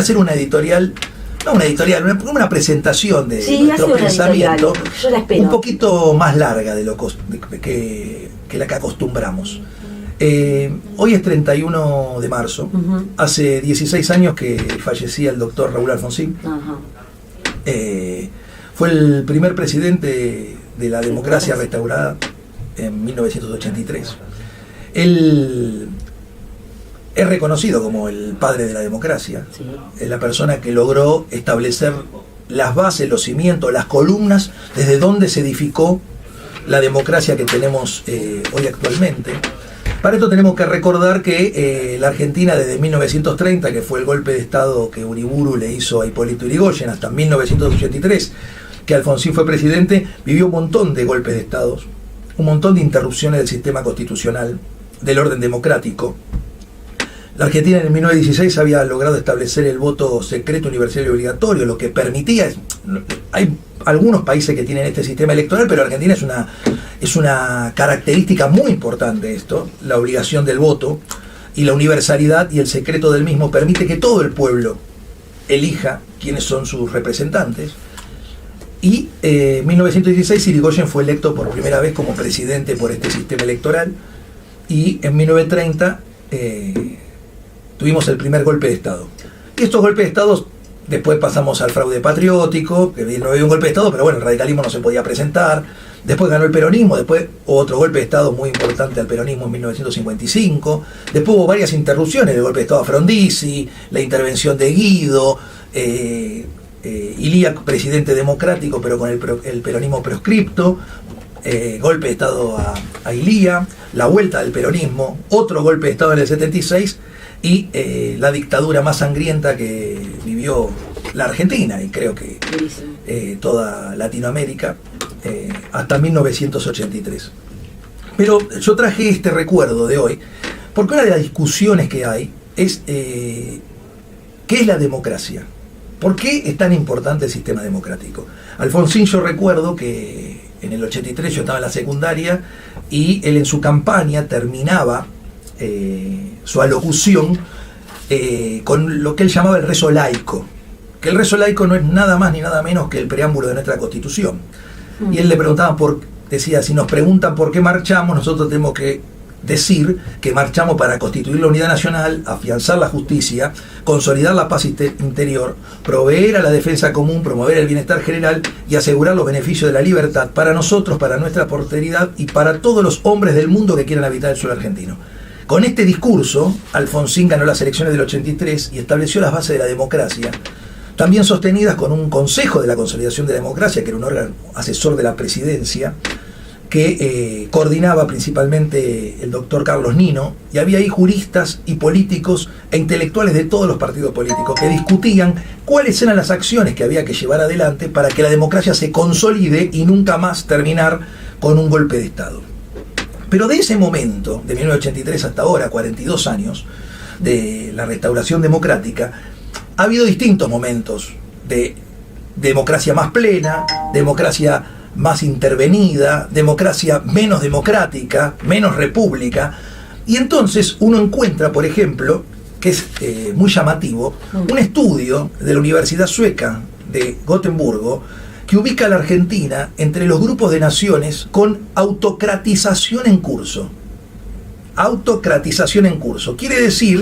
hacer una editorial, una presentación de nuestro pensamiento un poquito más larga de lo que la que acostumbramos. Hoy es 31 de marzo, hace 16 años que fallecía el doctor Raúl Alfonsín. Fue el primer presidente de la democracia restaurada en 1983. Él es reconocido como el padre de la democracia. Es la persona que logró establecer las bases, los cimientos, las columnas desde donde se edificó la democracia que tenemos hoy actualmente. Para esto tenemos que recordar que la Argentina desde 1930, que fue el golpe de Estado que Uriburu le hizo a Hipólito Yrigoyen, hasta 1983, que Alfonsín fue presidente, vivió un montón de golpes de Estado, un montón de interrupciones del sistema constitucional, del orden democrático. La Argentina en 1916 había logrado establecer el voto secreto, universal y obligatorio, lo que permitía... Hay algunos países que tienen este sistema electoral, pero Argentina es una característica muy importante esto, la obligación del voto y la universalidad y el secreto del mismo permite que todo el pueblo elija quiénes son sus representantes. Y en 1916 Yrigoyen fue electo por primera vez como presidente por este sistema electoral, y en 1930 tuvimos el primer golpe de Estado. Y estos golpes de Estado, después pasamos al fraude patriótico, que no había un golpe de Estado, pero bueno, el radicalismo no se podía presentar. Después ganó el peronismo, después otro golpe de Estado muy importante al peronismo en 1955. Después hubo varias interrupciones, el golpe de Estado a Frondizi, la intervención de Guido, Ilía, presidente democrático, pero con el peronismo proscripto, golpe de Estado a Ilía, la vuelta del peronismo, otro golpe de Estado en el 76 y la dictadura más sangrienta que vivió la Argentina y creo que toda Latinoamérica hasta 1983. Pero yo traje este recuerdo de hoy porque una de las discusiones que hay es ¿qué es la democracia? ¿Por qué es tan importante el sistema democrático? Alfonsín, yo recuerdo que en el 83 yo estaba en la secundaria y él en su campaña terminaba su alocución con lo que él llamaba el rezo laico, que el rezo laico no es nada más ni nada menos que el preámbulo de nuestra Constitución. Y él le preguntaba, decía, si nos preguntan por qué marchamos, nosotros tenemos que decir que marchamos para constituir la unidad nacional, afianzar la justicia, consolidar la paz interior, proveer a la defensa común, promover el bienestar general y asegurar los beneficios de la libertad para nosotros, para nuestra posteridad y para todos los hombres del mundo que quieran habitar el suelo argentino. Con este discurso, Alfonsín ganó las elecciones del 83 y estableció las bases de la democracia, también sostenidas con un Consejo de la Consolidación de la Democracia, que era un órgano asesor de la presidencia, que coordinaba principalmente el doctor Carlos Nino, y había ahí juristas y políticos e intelectuales de todos los partidos políticos que discutían cuáles eran las acciones que había que llevar adelante para que la democracia se consolide y nunca más terminar con un golpe de Estado. Pero de ese momento, de 1983 hasta ahora, 42 años de la restauración democrática, ha habido distintos momentos de democracia más plena, democracia más intervenida, democracia menos democrática, menos república. Y entonces uno encuentra, por ejemplo, que es muy llamativo, un estudio de la Universidad Sueca de Gotemburgo que ubica a la Argentina entre los grupos de naciones con autocratización en curso. Autocratización en curso. Quiere decir,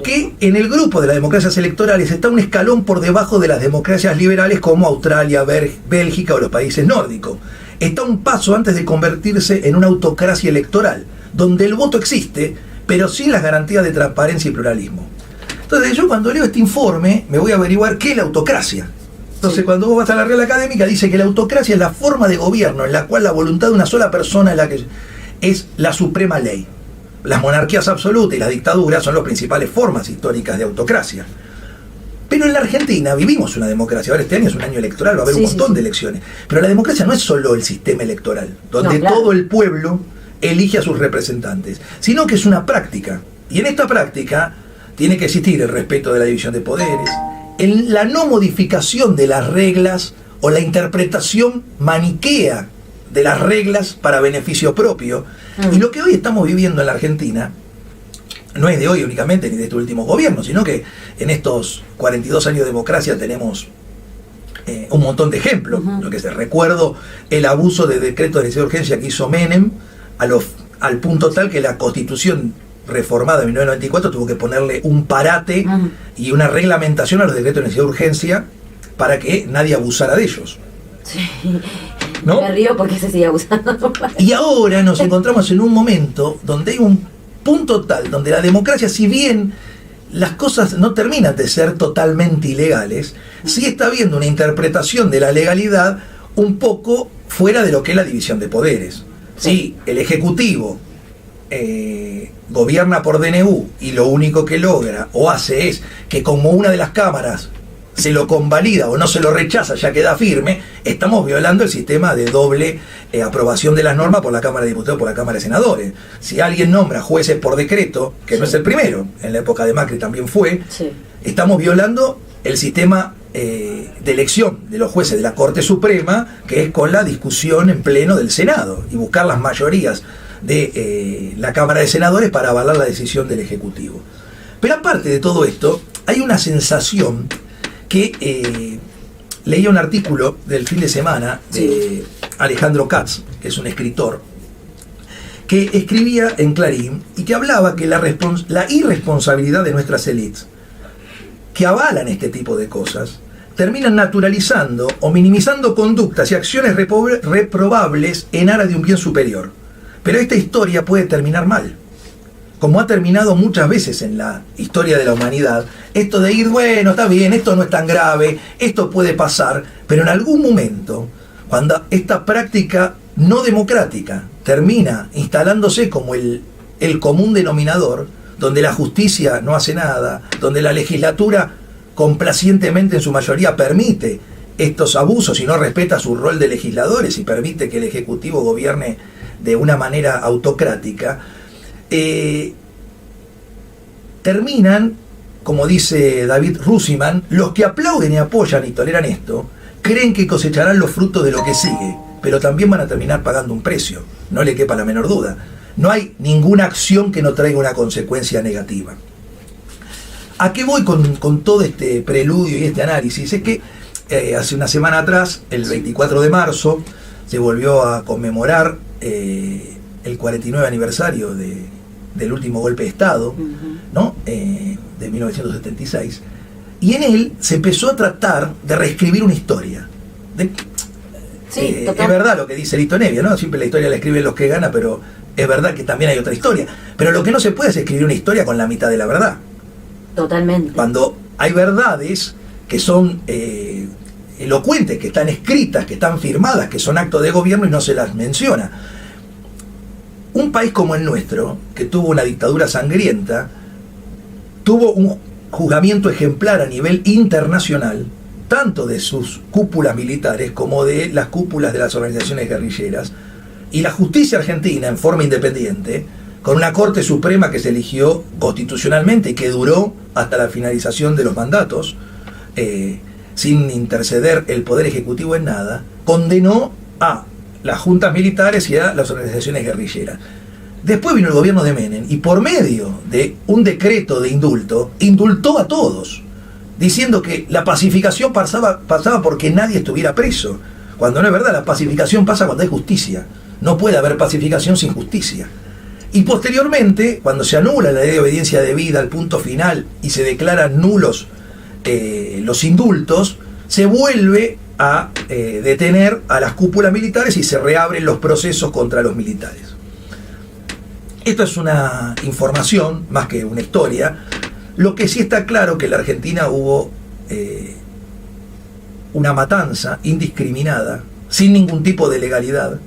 que en el grupo de las democracias electorales está un escalón por debajo de las democracias liberales como Australia, Bélgica o los países nórdicos. Está un paso antes de convertirse en una autocracia electoral, donde el voto existe, pero sin las garantías de transparencia y pluralismo. Entonces yo cuando leo este informe me voy a averiguar qué es la autocracia. Entonces cuando vos vas a la Real Académica dice que la autocracia es la forma de gobierno en la cual la voluntad de una sola persona es la que es la suprema ley. Las monarquías absolutas y las dictaduras son las principales formas históricas de autocracia. Pero en la Argentina vivimos una democracia. Ahora este año es un año electoral, va a haber un montón de elecciones. Pero la democracia no es solo el sistema electoral, donde todo el pueblo elige a sus representantes, sino que es una práctica. Y en esta práctica tiene que existir el respeto de la división de poderes, en la no modificación de las reglas o la interpretación maniquea de las reglas para beneficio propio. Y lo que hoy estamos viviendo en la Argentina no es de hoy únicamente ni de este último gobierno, sino que en estos 42 años de democracia tenemos un montón de ejemplos. Lo que se recuerdo, el abuso de decreto de necesidad de urgencia que hizo Menem al punto tal que la Constitución reformada en 1994 tuvo que ponerle un parate y una reglamentación a los decretos de necesidad de urgencia para que nadie abusara de ellos. Sí. ¿No? Me río porque se sigue abusando. Y ahora nos encontramos en un momento donde hay un punto tal, donde la democracia, si bien las cosas no terminan de ser totalmente ilegales, sí está habiendo una interpretación de la legalidad un poco fuera de lo que es la división de poderes. Si el Ejecutivo gobierna por DNU y lo único que logra o hace es que como una de las cámaras se lo convalida o no se lo rechaza, ya queda firme, estamos violando el sistema de doble aprobación de las normas por la Cámara de Diputados y por la Cámara de Senadores. Si alguien nombra jueces por decreto, que no es el primero, en la época de Macri también fue, estamos violando el sistema de elección de los jueces de la Corte Suprema, que es con la discusión en pleno del Senado y buscar las mayorías de la Cámara de Senadores para avalar la decisión del Ejecutivo. Pero aparte de todo esto, hay una sensación que leía un artículo del fin de semana de Alejandro Katz, que es un escritor, que escribía en Clarín y que hablaba que la irresponsabilidad de nuestras élites, que avalan este tipo de cosas, terminan naturalizando o minimizando conductas y acciones reprobables en aras de un bien superior. Pero esta historia puede terminar mal, como ha terminado muchas veces en la historia de la humanidad, esto de ir, bueno, está bien, esto no es tan grave, esto puede pasar, pero en algún momento, cuando esta práctica no democrática termina instalándose como el común denominador, donde la justicia no hace nada, donde la legislatura complacientemente en su mayoría permite estos abusos y no respeta su rol de legisladores y permite que el Ejecutivo gobierne de una manera autocrática, terminan, como dice David Rusiman, los que aplauden y apoyan y toleran esto, creen que cosecharán los frutos de lo que sigue, pero también van a terminar pagando un precio, no le quepa la menor duda. No hay ninguna acción que no traiga una consecuencia negativa. ¿A qué voy con todo este preludio y este análisis? Es que hace una semana atrás, el 24 de marzo, se volvió a conmemorar el 49 aniversario del último golpe de Estado, ¿no? De 1976, y en él se empezó a tratar de reescribir una historia. Es verdad lo que dice Lito Nevia, ¿no? Siempre la historia la escriben los que ganan, pero es verdad que también hay otra historia. Pero lo que no se puede es escribir una historia con la mitad de la verdad. Totalmente. Cuando hay verdades que son elocuentes, que están escritas, que están firmadas, que son actos de gobierno y no se las menciona. Un país como el nuestro, que tuvo una dictadura sangrienta, tuvo un juzgamiento ejemplar a nivel internacional, tanto de sus cúpulas militares como de las cúpulas de las organizaciones guerrilleras, y la justicia argentina en forma independiente, con una Corte Suprema que se eligió constitucionalmente y que duró hasta la finalización de los mandatos, sin interceder el Poder Ejecutivo en nada, condenó a las juntas militares y a las organizaciones guerrilleras. Después vino el gobierno de Menem y por medio de un decreto de indulto, indultó a todos, diciendo que la pacificación pasaba porque nadie estuviera preso, cuando no es verdad. La pacificación pasa cuando hay justicia. No puede haber pacificación sin justicia. Y posteriormente, cuando se anula la ley de obediencia debida al punto final y se declaran nulos los indultos, se vuelve a detener a las cúpulas militares y se reabren los procesos contra los militares. Esto es una información más que una historia. Lo que sí está claro que en la Argentina hubo una matanza indiscriminada, sin ningún tipo de legalidad,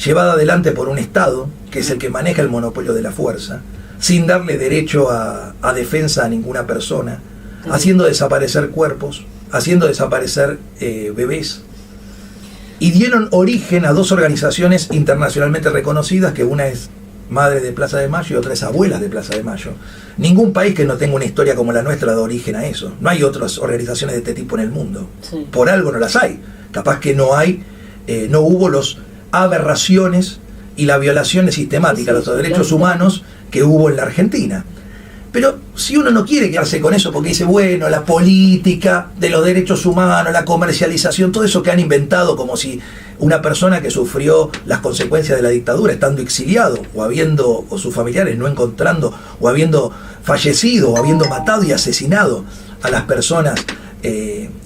llevada adelante por un Estado que es el que maneja el monopolio de la fuerza, sin darle derecho a defensa a ninguna persona, haciendo desaparecer cuerpos, haciendo desaparecer bebés, y dieron origen a dos organizaciones internacionalmente reconocidas, que una es Madres de Plaza de Mayo y otra es Abuelas de Plaza de Mayo. Ningún país que no tenga una historia como la nuestra da origen a eso. No hay otras organizaciones de este tipo en el mundo. Sí. Por algo no las hay. Capaz que no hubo los aberraciones y la violación sistemática a los derechos humanos que hubo en la Argentina. Pero si uno no quiere quedarse con eso porque dice, bueno, la política de los derechos humanos, la comercialización, todo eso que han inventado como si una persona que sufrió las consecuencias de la dictadura estando exiliado o sus familiares no encontrando o habiendo fallecido o habiendo matado y asesinado a las personas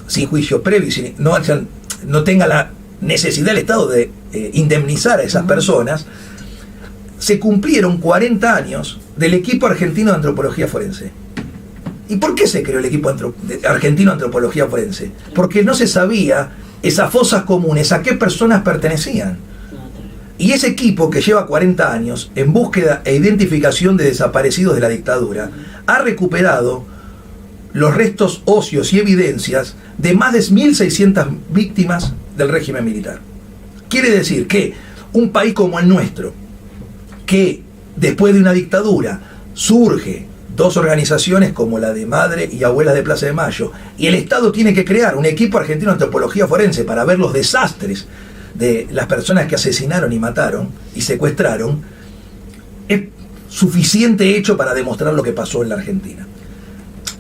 sin juicio previo, no tenga la necesidad del Estado de indemnizar a esas personas. Se cumplieron 40 años del equipo argentino de antropología forense. ¿Y por qué se creó el equipo argentino de antropología forense? Porque no se sabía esas fosas comunes a qué personas pertenecían. Y ese equipo, que lleva 40 años en búsqueda e identificación de desaparecidos de la dictadura, ha recuperado los restos óseos y evidencias de más de 1.600 víctimas del régimen militar. Quiere decir que un país como el nuestro, que después de una dictadura surge dos organizaciones como la de Madre y Abuelas de Plaza de Mayo, y el Estado tiene que crear un equipo argentino de antropología forense para ver los desastres de las personas que asesinaron y mataron y secuestraron, es suficiente hecho para demostrar lo que pasó en la Argentina.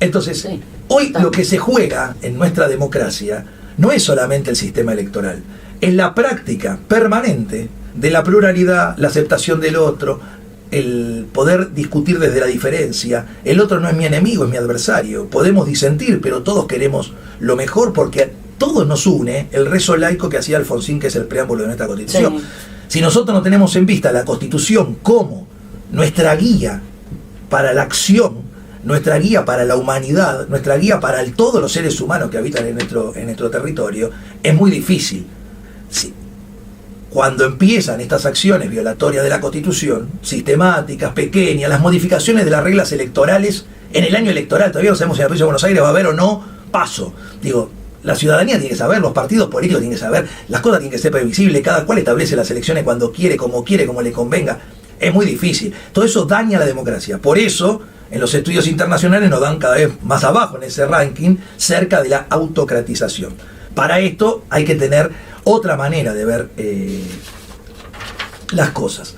Entonces, sí, hoy lo que se juega en nuestra democracia no es solamente el sistema electoral, es la práctica permanente de la pluralidad, la aceptación del otro, el poder discutir desde la diferencia. El otro no es mi enemigo, es mi adversario. Podemos disentir, pero todos queremos lo mejor porque a todos nos une el rezo laico que hacía Alfonsín, que es el preámbulo de nuestra Constitución. Sí. Si nosotros no tenemos en vista la Constitución como nuestra guía para la acción, nuestra guía para la humanidad, nuestra guía para todos los seres humanos que habitan en nuestro territorio, es muy difícil. Sí. Cuando empiezan estas acciones violatorias de la Constitución, sistemáticas, pequeñas, las modificaciones de las reglas electorales en el año electoral, todavía no sabemos si en la provincia de Buenos Aires va a haber o no paso. Digo, la ciudadanía tiene que saber, los partidos políticos tienen que saber, las cosas tienen que ser previsibles, cada cual establece las elecciones cuando quiere, como le convenga. Es muy difícil. Todo eso daña la democracia. Por eso, en los estudios internacionales nos dan cada vez más abajo en ese ranking, cerca de la autocratización. Para esto hay que tener otra manera de ver las cosas.